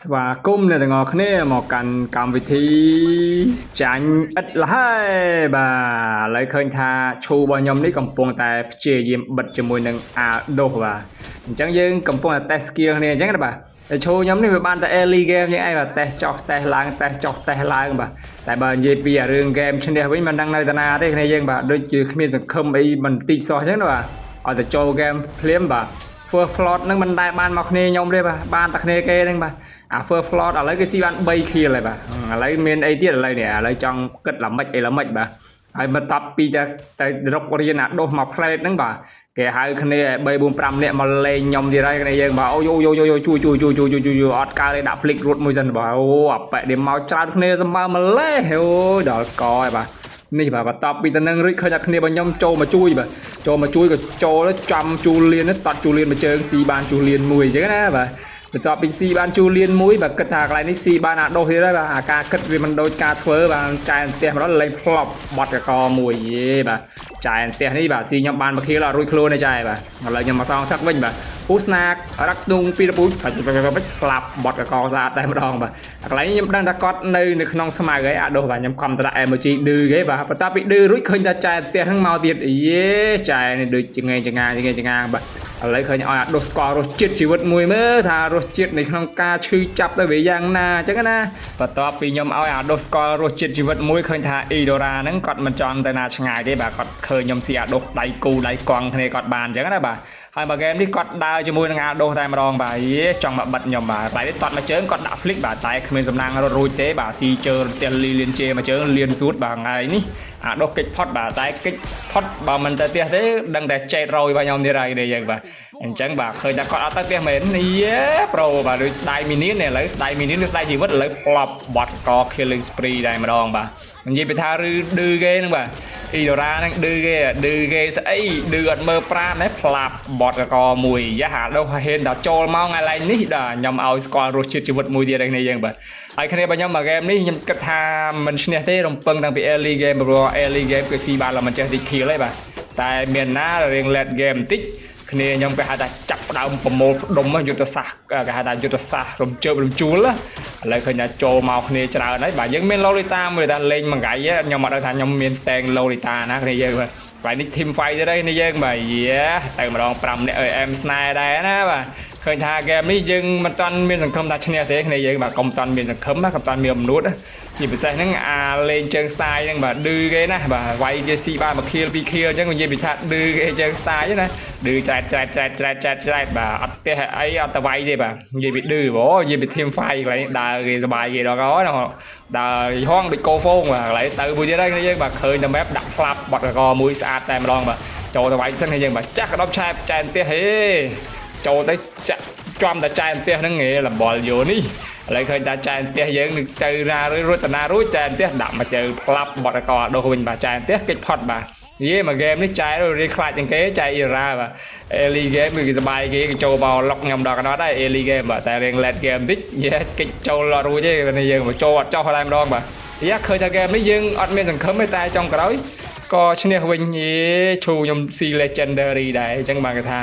สวัสดีกุมเนี่ยแต่งอคเน่หมอกันกรรมวิธีចាញ់ឥតលហើយបាទឥឡូវឃើញថាឈូរបស់ខ្ញុំនេះកំពុងតែព្យាយាមបិទជាមួយនឹងអាដូសបាទអញ្ចឹងយើងកំពុងតែ test skill គ្នាអញ្ចឹងណាបាទតែឈូខ្ញុំនេះវាបានតែ early game យ៉ាងឯងបាទ test ចោះ test ឡើង test ចោះ test ឡើងបាទតែបើនិយាយពីរឿង game ឈ្នះវិញមិនដឹងនៅតាណាទេគ្នាយើងបាទដូចជាគ្មានសង្ឃឹមអីបន្តិចសោះអញ្ចឹងណាបាទឲ្យតែចូល game ភ្លាមបាទ first flood នឹងមិនដែលបានមកគ្នាខ្ញុំទេបាទបានតែគ្នាគេហ្នឹងបាទអា first flood ឥឡូវគេស៊ីបាន3 kill ហើយបាទឥឡូវមានអីទៀតឥឡូវនេះឥឡូវចង់គិតល្មិចអីល្មិចបាទហើយមកតបពីទៅរករៀនអាដូសមក plate ហ្នឹងបាទគេហៅគ្នា3 4 5នាក់មកលេងខ្ញុំទៀតហើយគ្នាយើងបាទអូយជួយអត់កើទេដាក់ flick រត់មួយសិនបាទអូអាប៉ែនេះមកច្រើនគ្នាសម្បើម្លេះអូយដល់កហើយបាទនេះបាទបន្ទាប់ពីទៅនឹងរួចឃើញតែគ្នារបស់ខ្ញុំចូលមកជួយបាទចូលមកជួយក៏ចូលចាំជូលៀនតត់ជូលៀនមួយជើងស៊ីបានជូលៀនមួយអញ្ចឹងណាបាទបន្ទាប់ពីស៊ីបានជូលៀនមួយបាទគិតថាកន្លែងនេះស៊ីបានអាដូសទៀតហើយបាទអាការគិតវាមិនដូចការធ្វើបាទចែនផ្ទះម្ដងលេងផ្លប់បត់កកមួយយេបាទចែនផ្ទះនេះបាទស៊ីខ្ញុំបានមកខៀលអត់រួចខ្លួនទេចែបាទឥឡូវខ្ញុំមកសងសឹកវិញបាទពូស្នាករ៉ាក់ស្នូងពីរពូក្លាប់បត់កកស្អាតតែម្ដងបាទកន្លែងនេះខ្ញុំដឹងថាគាត់នៅក្នុងស្មៅហើយអាដូសបាទខ្ញុំខំតដាក់ emoji ឌឺគេបាទបន្ទាប់ពីឌឺរួចឃើញថាចែនផ្ទះហ្នឹងមកទៀតយេចែនេះដូចចងាបាទឥឡូវឃើញឲ្យអាដូសស្គាល់រសជាតិជីវិតមួយមើលថារសជាតិនៅក្នុងការឈឺចាប់ទៅវាយ៉ាងណាអញ្ចឹងណាបន្ទាប់ពីខ្ញុំឲ្យអាដូសស្គាល់រសជាតិជីវិតមួយឃើញថាអ៊ីដូរ៉ាហ្នឹងគាត់មិនចង់ទៅណាឆ្ងាយទេបាទគាត់ឃើញខ្ញុំស៊ីអាដូសដៃគូដៃកង់គ្នាគាត់បានអញ្ចឹងណាបាទហើយបើហ្គេមនេះគាត់ដើរជាមួយនឹងអាដូសតែម្ដងបាទយេចង់មកបិទខ្ញុំបាទតែនេះតត់មកជើងគាត់ដាក់ flick បាទតែគ្មានសំណាងរត់រួចទេបាទស៊ីជើផ្ទះលៀនជេមកជើងលៀនសួតបាទថ្ងៃនេះអាដូសកិច្ចផុតបាទតែកិច្ចផុតបើមិនទៅផ្ទះទេដឹងតែចេតរយរបស់ខ្ញុំនេះហើយនេះយើងបាទអញ្ចឹងបាទឃើញថាគាត់អត់ទៅផ្ទះមែននេះប្រូបាទដូចស្ដាយមីនីនេះឥឡូវស្ដាយមីនីឬស្ដាយជីវិតឥឡូវផ្លប់បត់ក killing spree តែម្ដងបាទនិយាយពីថាឬឌឺគេហ្នឹងបាទអ៊ីដូរ៉ាហ្នឹងឌឺគេស្អីឌឺអត់មើលប្រាណទេផ្លាប់បត់កមួយយ៉ាអាដូសហ៊ានដល់ចូលមកថ្ងៃឡែងនេះបាទខ្ញុំឲ្យស្គាល់រសជាតិជីវិតមួយទៀតឯនេះយើងបាទហើយគ្នារបស់ខ្ញុំមកហ្គេមនេះខ្ញុំគិតថាមិនឈ្នះទេរំពឹងតាំងពី early game ព្រោះ early game គឺស៊ីបានឡើយមិនចេះតិច kill ទេបាទតែមានណារៀង late game បន្តិចគ្នាខ្ញុំគេហៅថាចាប់ផ្ដើមប្រមូលផ្ដុំយុទ្ធសាស្ត្រគេហៅថាយុទ្ធសាស្ត្ររំជើបរំជួលឥឡូវឃើញថាចូលមកគ្នាច្រើនហើយបាទយើងមានឡូលីតាមួយតែលេងមួយថ្ងៃខ្ញុំអត់ដឹងថាខ្ញុំមានតែងឡូលីតាណាគ្នាយើងបាទហើយនេះ team fight ទេនេះយើងបាទយាទៅម្ដង5នាក់អេមស្នែដែរណាបាទឃើញថាហ្គេមនេះយើងមិនតាន់មានសង្ឃឹមថាឈ្នះទេគ្នាយើងបាទកុំតាន់មានសង្ឃឹមណាកុំតាន់មានអំនួតជាពិសេសហ្នឹងអាលេងជើងស្ទាយហ្នឹងបាទឌឺគេណាបាទវាយគេស៊ីបាន1 kill 2 kill អញ្ចឹងនិយាយពីថាឌឺគេជើងស្ទាយណាឌឺចែកបាទអត់ទេអីអត់ទៅវាយទេបាទនិយាយពីឌឺបងនិយាយពី team fight កន្លែងដើរគេសบายគេដល់ហើយដើរហងដូចកោហ្វូងបាទកន្លែងទៅមួយទៀតហើយគ្នាយើងបាទឃើញតែ map ដាក់ផ្លាប់បត់កមួយស្អាតតែម្ដងបាទចូលទៅវាយសិនគ្នាយើងបាទចាស់កដុំឆែបចែនផ្ទះហេចូលទៅចាក់ចំតែចែនផ្ទះហ្នឹងហេលបលយោនេះឥឡូវឃើញតែចែនផ្ទះយើងនឹងទៅណារួចតាណារួចចែនផ្ទះដាក់មកជើផ្លាប់បត់កដោះវិញបាទចែនផ្ទះកិច្ចផុតបាទនិយាយមកហ្គេមនេះចែរៀងខ្លាចជាងគេចែអ៊ីរ៉ាបាទ early game គឺសុបាយគេចូលមកឡុកខ្ញុំដល់កណ្ដោះដែរ early game បាទតែរៀង late game តិចនិយាយកិច្ចចូលអត់រួចទេយើងមកចូលអត់ចោះតែម្ដងបាទយ៉ាឃើញថា game នេះយើងអត់មានសង្ឃឹមទេតែចុងក្រោយក៏ឈ្នះវិញយេឈូខ្ញុំស៊ី legendary ដែរអញ្ចឹងបាទគេថា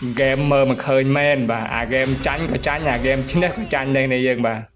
ហ្គេមមើលមិនឃើញមែនបាទអាហ្គេមចាញ់ក៏ចាញ់អាហ្គេមឈ្នះក៏ចាញ់ដែរនេះយើងបាទ